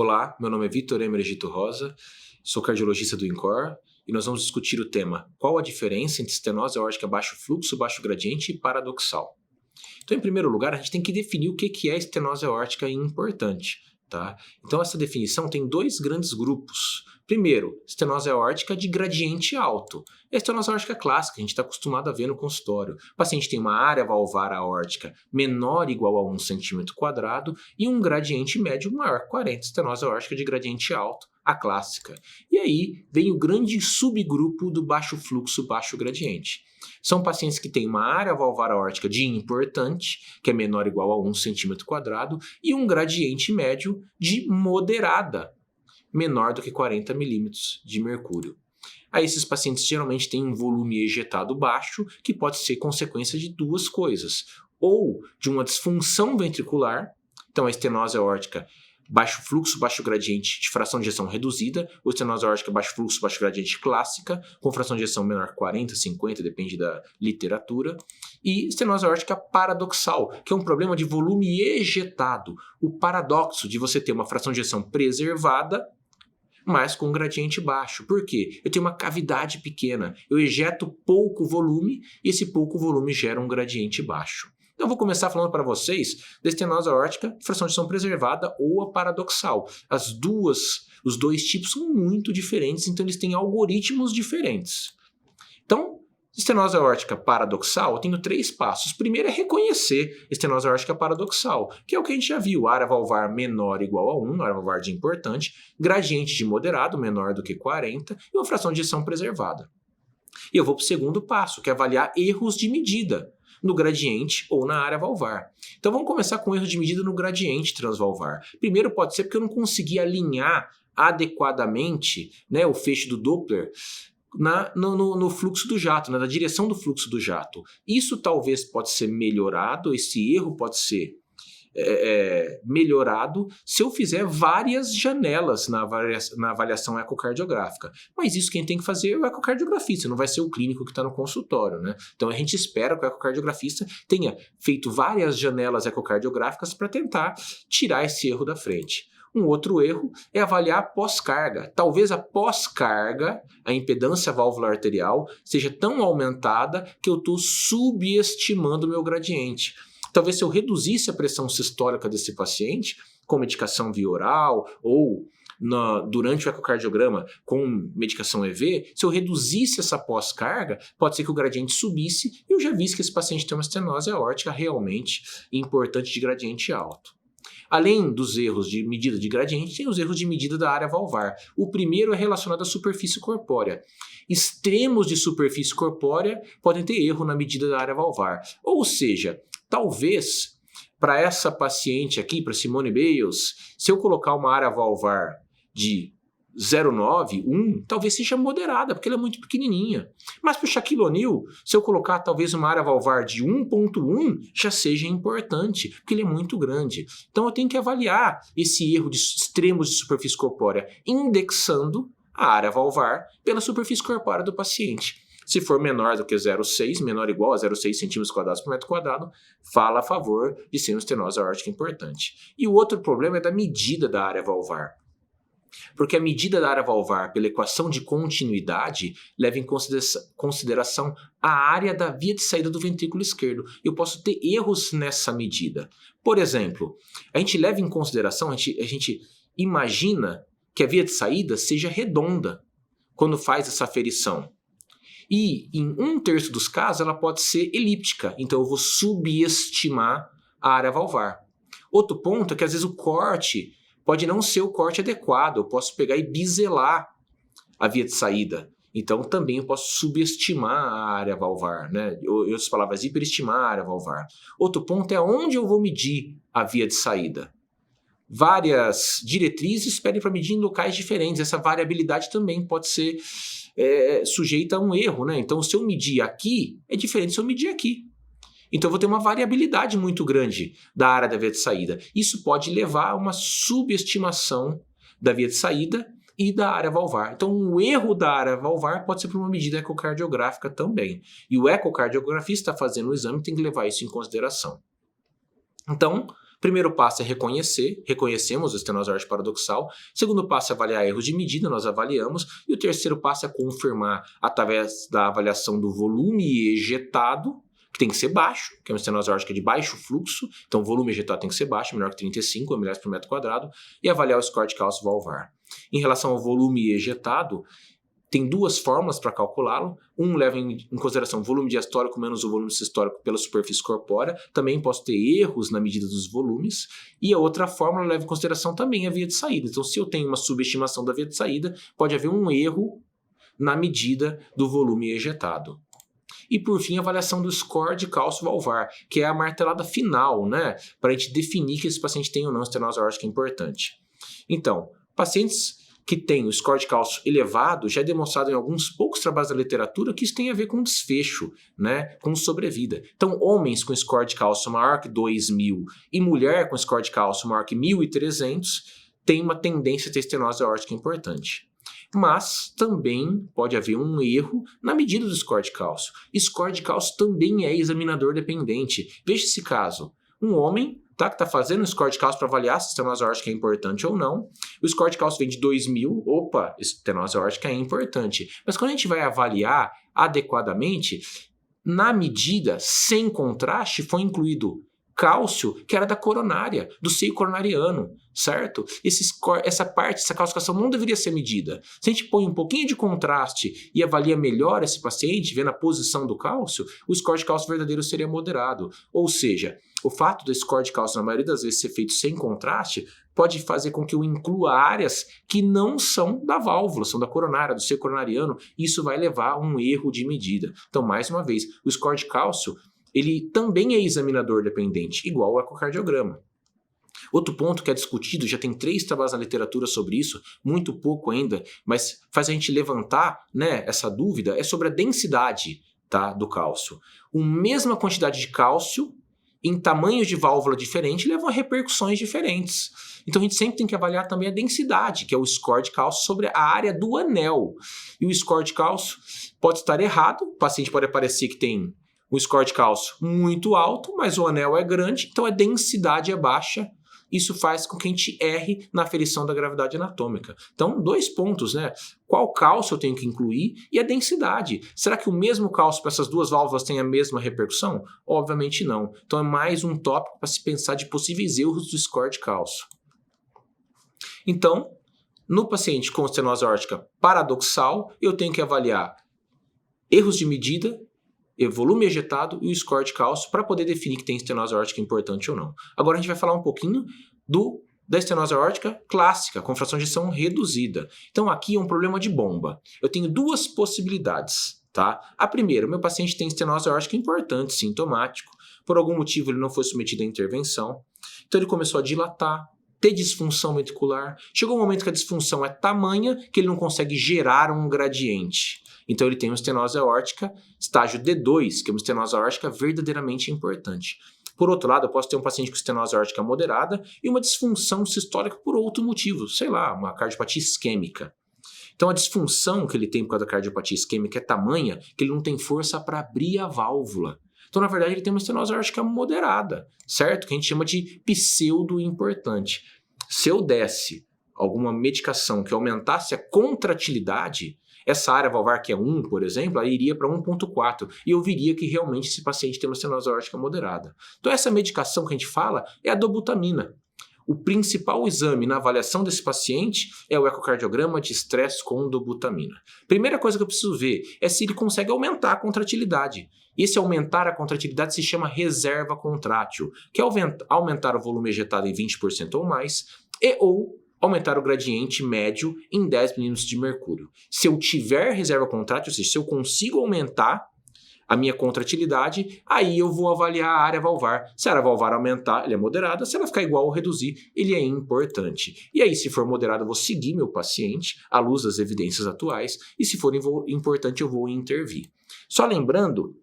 Olá, meu nome é Vitor Emergito Rosa, sou cardiologista do INCOR e nós vamos discutir o tema: qual a diferença entre estenose aórtica baixo fluxo, baixo gradiente e paradoxal? Então, em primeiro lugar, a gente tem que definir o que é estenose aórtica importante, tá? Então, essa definição tem dois grandes grupos. Primeiro, estenose aórtica de gradiente alto. É a estenose aórtica clássica, a gente está acostumado a ver no consultório. O paciente tem uma área valvar aórtica menor ou igual a 1 cm² e um gradiente médio maior que 40, estenose aórtica de gradiente alto, a clássica. E aí vem o grande subgrupo do baixo fluxo, baixo gradiente. São pacientes que têm uma área valvar aórtica de importante, que é menor ou igual a 1 cm², e um gradiente médio de moderada, menor do que 40 milímetros de mercúrio. Aí esses pacientes geralmente têm um volume ejetado baixo, que pode ser consequência de duas coisas. Ou de uma disfunção ventricular, então a estenose aórtica baixo fluxo, baixo gradiente de fração de ejeção reduzida, ou estenose aórtica baixo fluxo, baixo gradiente clássica, com fração de ejeção menor que 40, 50, depende da literatura, e estenose aórtica paradoxal, que é um problema de volume ejetado, o paradoxo de você ter uma fração de ejeção preservada, mas com um gradiente baixo. Por quê? Eu tenho uma cavidade pequena, eu ejeto pouco volume, e esse pouco volume gera um gradiente baixo. Então eu vou começar falando para vocês da estenose aórtica, fração de ejeção preservada ou a paradoxal. Os dois tipos são muito diferentes, então eles têm algoritmos diferentes. Então, estenose aórtica paradoxal, eu tenho 3 passos. Primeiro é reconhecer estenose aórtica paradoxal, que é o que a gente já viu, área valvar menor ou igual a 1, área valvar de importante, gradiente de moderado, menor do que 40, e uma fração de ejeção preservada. E eu vou para o segundo passo, que é avaliar erros de medida no gradiente ou na área valvar. Então vamos começar com erro de medida no gradiente transvalvar. Primeiro pode ser porque eu não consegui alinhar adequadamente, né, o feixe do Doppler no fluxo do jato, na direção do fluxo do jato. Isso talvez pode ser melhorado, esse erro pode ser melhorado se eu fizer várias janelas na avaliação ecocardiográfica. Mas isso quem tem que fazer é o ecocardiografista, não vai ser o clínico que está no consultório, né? Então a gente espera que o ecocardiografista tenha feito várias janelas ecocardiográficas para tentar tirar esse erro da frente. Um outro erro é avaliar a pós-carga. Talvez a pós-carga, a impedância válvula arterial, seja tão aumentada que eu estou subestimando o meu gradiente. Talvez se eu reduzisse a pressão sistólica desse paciente com medicação via oral ou durante o ecocardiograma com medicação EV, se eu reduzisse essa pós-carga, pode ser que o gradiente subisse e eu já vi que esse paciente tem uma estenose aórtica realmente importante de gradiente alto. Além dos erros de medida de gradiente, tem os erros de medida da área valvar. O primeiro é relacionado à superfície corpórea. Extremos de superfície corpórea podem ter erro na medida da área valvar. Ou seja, talvez para essa paciente aqui, para Simone Bales, se eu colocar uma área valvar de 0,9, 1, talvez seja moderada, porque ela é muito pequenininha. Mas para o Shaquille O'Neal, se eu colocar talvez uma área valvar de 1,1, já seja importante, porque ele é muito grande. Então eu tenho que avaliar esse erro de extremos de superfície corpórea, indexando a área valvar pela superfície corpórea do paciente. Se for menor do que 0,6, menor ou igual a 0,6 cm² por metro quadrado, fala a favor de ser uma estenose aórtica importante. E o outro problema é da medida da área valvar. Porque a medida da área valvar pela equação de continuidade leva em consideração a área da via de saída do ventrículo esquerdo. Eu posso ter erros nessa medida. Por exemplo, a gente leva em consideração, a gente imagina que a via de saída seja redonda quando faz essa aferição. E em 1/3 dos casos ela pode ser elíptica, então eu vou subestimar a área valvar. Outro ponto é que às vezes o corte pode não ser o corte adequado, eu posso pegar e biselar a via de saída. Então também eu posso subestimar a área valvar, né? Em outras palavras, hiperestimar a área valvar. Outro ponto é onde eu vou medir a via de saída. Várias diretrizes pedem para medir em locais diferentes. Essa variabilidade também pode ser sujeita a um erro, né? Então se eu medir aqui, é diferente se eu medir aqui. Então eu vou ter uma variabilidade muito grande da área da via de saída. Isso pode levar a uma subestimação da via de saída e da área valvar. Então o erro da área valvar pode ser por uma medida ecocardiográfica também. E o ecocardiografista fazendo o exame tem que levar isso em consideração. Então, Primeiro passo é reconhecer, reconhecemos a estenose aórtica paradoxal. Segundo passo é avaliar erros de medida, nós avaliamos. E o terceiro passo é confirmar através da avaliação do volume ejetado, que tem que ser baixo, que é uma estenose aórtica de baixo fluxo, então o volume ejetado tem que ser baixo, menor que 35 ml por metro quadrado, e avaliar o score de cálcio valvar. Em relação ao volume ejetado, tem duas fórmulas para calculá-lo. Um leva em consideração o volume diastólico menos o volume sistólico pela superfície corpórea. Também posso ter erros na medida dos volumes. E a outra fórmula leva em consideração também a via de saída. Então, se eu tenho uma subestimação da via de saída, pode haver um erro na medida do volume ejetado. E, por fim, a avaliação do score de cálcio valvar, que é a martelada final, né? Para a gente definir que esse paciente tem ou não estenose aórtica importante. Então, pacientes que tem o score de cálcio elevado, já é demonstrado em alguns poucos trabalhos da literatura que isso tem a ver com desfecho, né, com sobrevida. Então, homens com score de cálcio maior que 2.000 e mulher com score de cálcio maior que 1.300 tem uma tendência a ter estenose aórtica importante. Mas também pode haver um erro na medida do score de cálcio. Score de cálcio também é examinador dependente. Veja esse caso. Um homem que está fazendo o score de cálcio para avaliar se a estenose aórtica é importante ou não. O score de cálcio vem de 2.000, opa, estenose aórtica é importante. Mas quando a gente vai avaliar adequadamente, na medida, sem contraste, foi incluído cálcio que era da coronária, do seio coronariano, certo? Essa calcificação não deveria ser medida. Se a gente põe um pouquinho de contraste e avalia melhor esse paciente, vendo a posição do cálcio, o score de cálcio verdadeiro seria moderado. Ou seja, o fato do score de cálcio, na maioria das vezes, ser feito sem contraste, pode fazer com que eu inclua áreas que não são da válvula, são da coronária, do seio coronariano, e isso vai levar a um erro de medida. Então, mais uma vez, o score de cálcio ele também é examinador dependente, igual o ecocardiograma. Outro ponto que é discutido, já tem 3 trabalhos na literatura sobre isso, muito pouco ainda, mas faz a gente levantar, né, essa dúvida, é sobre a densidade, tá, do cálcio. A mesma quantidade de cálcio em tamanhos de válvula diferentes levam a repercussões diferentes. Então a gente sempre tem que avaliar também a densidade, que é o score de cálcio sobre a área do anel. E o score de cálcio pode estar errado, o paciente pode parecer que tem o score de cálcio muito alto, mas o anel é grande, então a densidade é baixa. Isso faz com que a gente erre na aferição da gravidade anatômica. Então, 2 pontos, né? Qual cálcio eu tenho que incluir e a densidade. Será que o mesmo cálcio para essas 2 válvulas tem a mesma repercussão? Obviamente não. Então, é mais um tópico para se pensar de possíveis erros do score de cálcio. Então, no paciente com estenose aórtica paradoxal, eu tenho que avaliar erros de medida, volume ejetado e o score de cálcio para poder definir que tem estenose aórtica importante ou não. Agora a gente vai falar um pouquinho da estenose aórtica clássica, com fração de ejeção reduzida. Então aqui é um problema de bomba. Eu tenho 2 possibilidades, tá? A primeira, o meu paciente tem estenose aórtica importante, sintomático. Por algum motivo ele não foi submetido à intervenção. Então ele começou a dilatar, ter disfunção ventricular. Chegou um momento que a disfunção é tamanha que ele não consegue gerar um gradiente. Então ele tem uma estenose aórtica estágio D2, que é uma estenose aórtica verdadeiramente importante. Por outro lado, eu posso ter um paciente com estenose aórtica moderada e uma disfunção sistólica por outro motivo, sei lá, uma cardiopatia isquêmica. Então a disfunção que ele tem por causa da cardiopatia isquêmica é tamanha que ele não tem força para abrir a válvula. Então, na verdade, ele tem uma estenose aórtica moderada, certo? Que a gente chama de pseudo-importante. Se eu desse alguma medicação que aumentasse a contratilidade, essa área valvar que é 1, por exemplo, ela iria para 1,4 e eu veria que realmente esse paciente tem uma estenose aórtica moderada. Então essa medicação que a gente fala é a dobutamina. O principal exame na avaliação desse paciente é o ecocardiograma de estresse com dobutamina. Primeira coisa que eu preciso ver é se ele consegue aumentar a contratilidade. Esse aumentar a contratilidade se chama reserva contrátil, que é aumentar o volume ejetado em 20% ou mais ou aumentar o gradiente médio em 10 milímetros de mercúrio. Se eu tiver reserva contrátil, ou seja, se eu consigo aumentar a minha contratilidade, aí eu vou avaliar a área valvar. Se a área valvar aumentar, ele é moderada. Se ela ficar igual ou reduzir, ele é importante. E aí, se for moderado, eu vou seguir meu paciente à luz das evidências atuais. E se for importante, eu vou intervir. Só lembrando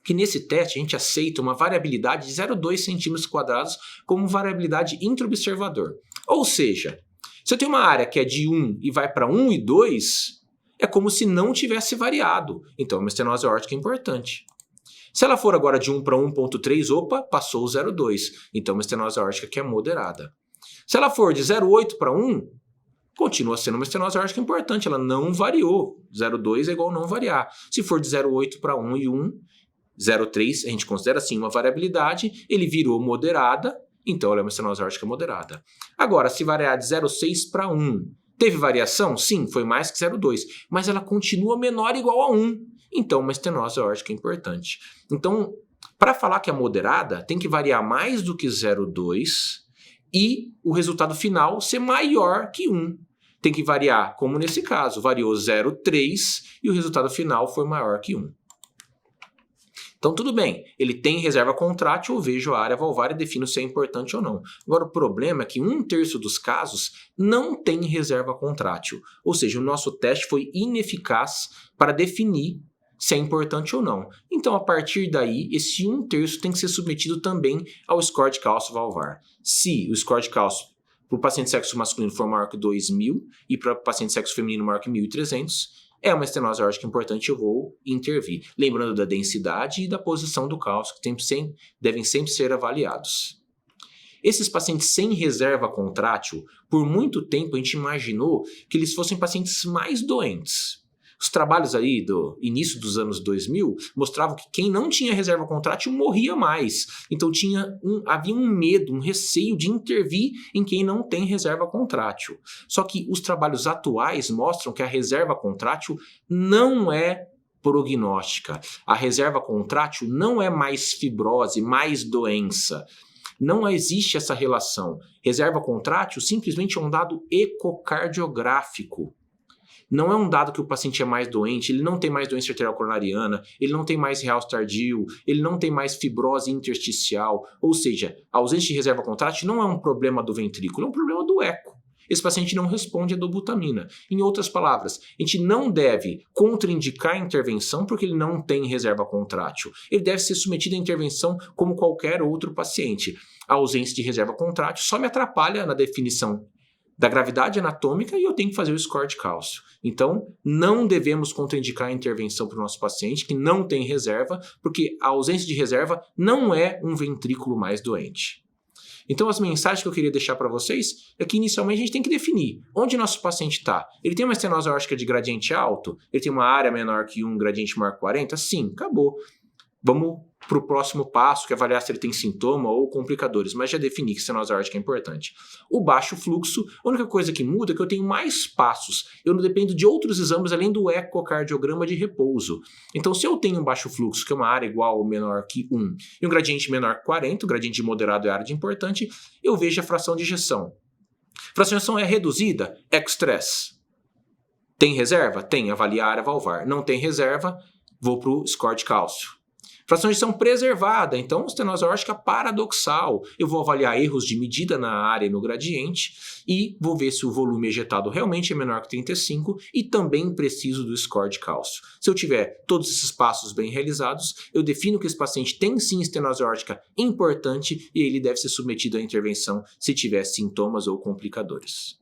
que nesse teste a gente aceita uma variabilidade de 0,2 cm² como variabilidade intraobservador. Ou seja, se eu tenho uma área que é de 1 e vai para 1,2, é como se não tivesse variado. Então, é uma estenose aórtica importante. Se ela for agora de 1 para 1,3, opa, passou o 0,2. Então, uma estenose aórtica que é moderada. Se ela for de 0,8 para 1, continua sendo uma estenose aórtica importante, ela não variou. 0,2 é igual a não variar. Se for de 0,8 para 1 e 1, 0,3 a gente considera assim uma variabilidade, ele virou moderada, então ela é uma estenose aórtica moderada. Agora, se variar de 0,6 para 1, teve variação? Sim, foi mais que 0,2, mas ela continua menor ou igual a 1, então uma estenose aórtica importante. Então, para falar que é moderada, tem que variar mais do que 0,2 e o resultado final ser maior que 1. Tem que variar, como nesse caso, variou 0,3 e o resultado final foi maior que 1. Então, tudo bem, ele tem reserva contrátil, eu vejo a área valvar e defino se é importante ou não. Agora, o problema é que 1/3 dos casos não tem reserva contrátil. Ou seja, o nosso teste foi ineficaz para definir se é importante ou não. Então, a partir daí, esse 1/3 tem que ser submetido também ao score de cálcio valvar. Se o score de cálcio para o paciente de sexo masculino for maior que 2.000 e para o paciente de sexo feminino maior que 1.300, é uma estenose aórtica importante, eu vou intervir. Lembrando da densidade e da posição do cálcio, que devem sempre ser avaliados. Esses pacientes sem reserva contrátil, por muito tempo a gente imaginou que eles fossem pacientes mais doentes. Os trabalhos aí do início dos anos 2000 mostravam que quem não tinha reserva contrátil morria mais. Então havia um medo, um receio de intervir em quem não tem reserva contrátil. Só que os trabalhos atuais mostram que a reserva contrátil não é prognóstica. A reserva contrátil não é mais fibrose, mais doença. Não existe essa relação. Reserva contrátil simplesmente é um dado ecocardiográfico. Não é um dado que o paciente é mais doente, ele não tem mais doença arterial coronariana, ele não tem mais realce tardio, ele não tem mais fibrose intersticial, ou seja, a ausência de reserva contrátil não é um problema do ventrículo, é um problema do eco. Esse paciente não responde à dobutamina. Em outras palavras, a gente não deve contraindicar a intervenção porque ele não tem reserva contrátil. Ele deve ser submetido à intervenção como qualquer outro paciente. A ausência de reserva contrátil só me atrapalha na definição da gravidade anatômica e eu tenho que fazer o score de cálcio. Então, não devemos contraindicar a intervenção para o nosso paciente que não tem reserva, porque a ausência de reserva não é um ventrículo mais doente. Então, as mensagens que eu queria deixar para vocês é que, inicialmente, a gente tem que definir onde nosso paciente está. Ele tem uma estenose aórtica de gradiente alto? Ele tem uma área menor que 1, gradiente maior que 40? Sim, acabou. Vamos para o próximo passo, que é avaliar se ele tem sintoma ou complicadores, mas já defini que estenose aórtica é importante. O baixo fluxo, a única coisa que muda é que eu tenho mais passos. Eu não dependo de outros exames além do ecocardiograma de repouso. Então, se eu tenho um baixo fluxo, que é uma área igual ou menor que 1, e um gradiente menor que 40, o gradiente de moderado é a área de importante, eu vejo a fração de ejeção. Fração de ejeção é reduzida? Eco-stress. Tem reserva? Tem. Avaliar a área valvar. Não tem reserva? Vou para o score de cálcio. Fração de ejeção preservada, então estenose aórtica paradoxal. Eu vou avaliar erros de medida na área e no gradiente e vou ver se o volume ejetado realmente é menor que 35 e também preciso do score de cálcio. Se eu tiver todos esses passos bem realizados, eu defino que esse paciente tem sim estenose aórtica importante e ele deve ser submetido à intervenção se tiver sintomas ou complicadores.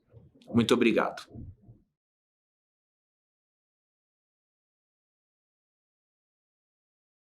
Muito obrigado.